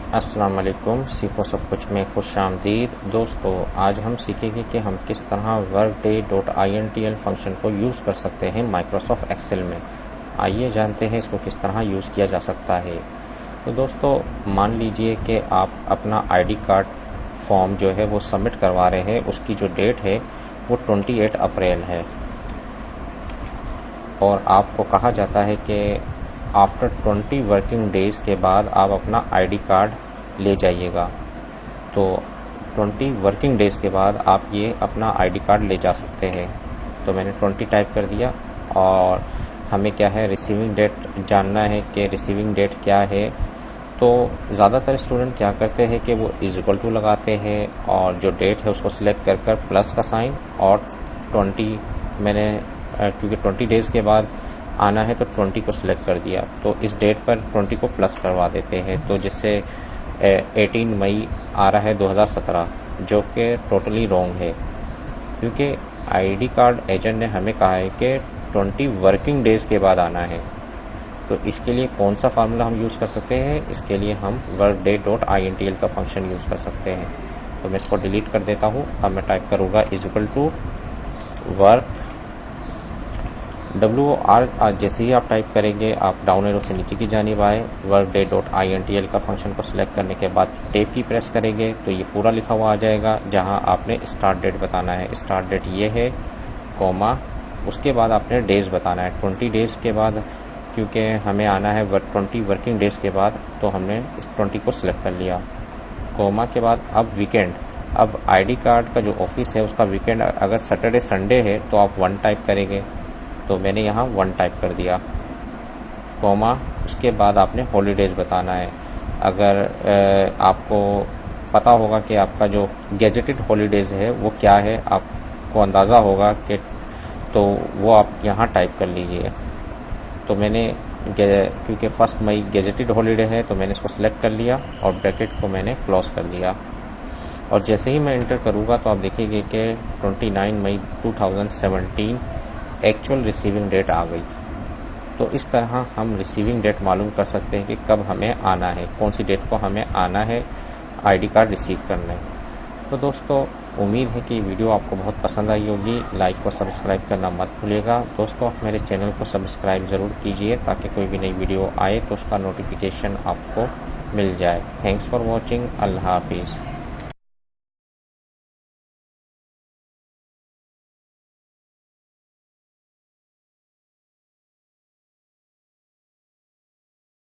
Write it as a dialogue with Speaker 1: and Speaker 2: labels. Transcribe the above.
Speaker 1: अस्सलाम वालेकुम। सीखो सब कुछ में खुश आमदीद। दोस्तों, आज हम सीखेंगे कि हम किस तरह workday.intl फंक्शन को यूज़ कर सकते हैं माइक्रोसॉफ्ट एक्सेल में। आइए जानते हैं इसको किस तरह यूज़ किया जा सकता है। तो दोस्तों, मान लीजिए कि आप अपना आईडी कार्ड फॉर्म जो है वो सबमिट करवा रहे हैं। उसकी जो डेट है वो 28 अप्रैल है और आपको कहा जाता है कि आफ्टर 20 वर्किंग डेज के बाद आप अपना आईडी कार्ड ले जाइएगा। तो 20 वर्किंग डेज के बाद आप ये अपना आईडी कार्ड ले जा सकते हैं। तो मैंने 20 टाइप कर दिया और हमें क्या है, रिसीविंग डेट जानना है कि रिसीविंग डेट क्या है। तो ज़्यादातर स्टूडेंट क्या करते हैं कि वो इक्वल टू लगाते हैं और जो डेट है उसको सिलेक्ट कर प्लस का साइन और 20 मैंने क्योंकि 20 डेज के बाद आना है तो 20 को सिलेक्ट कर दिया। तो इस डेट पर 20 को प्लस करवा देते हैं, तो जिससे 18 मई आ रहा है 2017, जो कि टोटली रॉन्ग है क्योंकि आईडी कार्ड एजेंट ने हमें कहा है कि 20 वर्किंग डेज के बाद आना है। तो इसके लिए कौन सा फार्मूला हम यूज़ कर सकते हैं? इसके लिए हम workday.intl का फंक्शन यूज़ कर सकते हैं। तो मैं इसको डिलीट कर देता हूँ। अब मैं टाइप करूँगा इक्वल टू वर्क WR। जैसे ही आप टाइप करेंगे आप डाउन एरो से नीचे की जानिब आए, workday.intl का फंक्शन को सिलेक्ट करने के बाद टैब की प्रेस करेंगे तो ये पूरा लिखा हुआ आ जाएगा, जहां आपने स्टार्ट डेट बताना है। स्टार्ट डेट ये है, कॉमा, उसके बाद आपने डेज बताना है 20 डेज के बाद, क्योंकि हमें आना है 20 वर्किंग डेज के बाद, तो हमने इस 20 को सिलेक्ट कर लिया। कॉमा के बाद अब वीकेंड। अब आईडी कार्ड का जो ऑफिस है उसका वीकेंड अगर सैटरडे संडे है तो आप 1 टाइप करेंगे, तो मैंने यहाँ 1 टाइप कर दिया। कॉमा, उसके बाद आपने हॉलीडेज बताना है। अगर आपको पता होगा कि आपका जो गैजेटेड हॉलीडेज है वो क्या है, आपको अंदाज़ा होगा कि, तो वो आप यहाँ टाइप कर लीजिए। तो मैंने क्योंकि 1 मई गैजेटेड हॉलीडे है तो मैंने इसको सिलेक्ट कर लिया और ब्रैकेट को मैंने क्लोज कर दिया। और जैसे ही मैं एंटर करूँगा तो आप देखेंगे कि 29 मई 2017 एक्चुअल रिसीविंग डेट आ गई। तो इस तरह हम रिसीविंग डेट मालूम कर सकते हैं कि कब हमें आना है, कौन सी डेट को हमें आना है आईडी कार्ड रिसीव करने। तो दोस्तों, उम्मीद है कि वीडियो आपको बहुत पसंद आई होगी। लाइक और सब्सक्राइब करना मत भूलिएगा। दोस्तों, मेरे चैनल को सब्सक्राइब ज़रूर कीजिए ताकि कोई भी नई वीडियो आए तो उसका नोटिफिकेशन आपको मिल जाए। Thanks for watching. अल्लाह हाफिज़।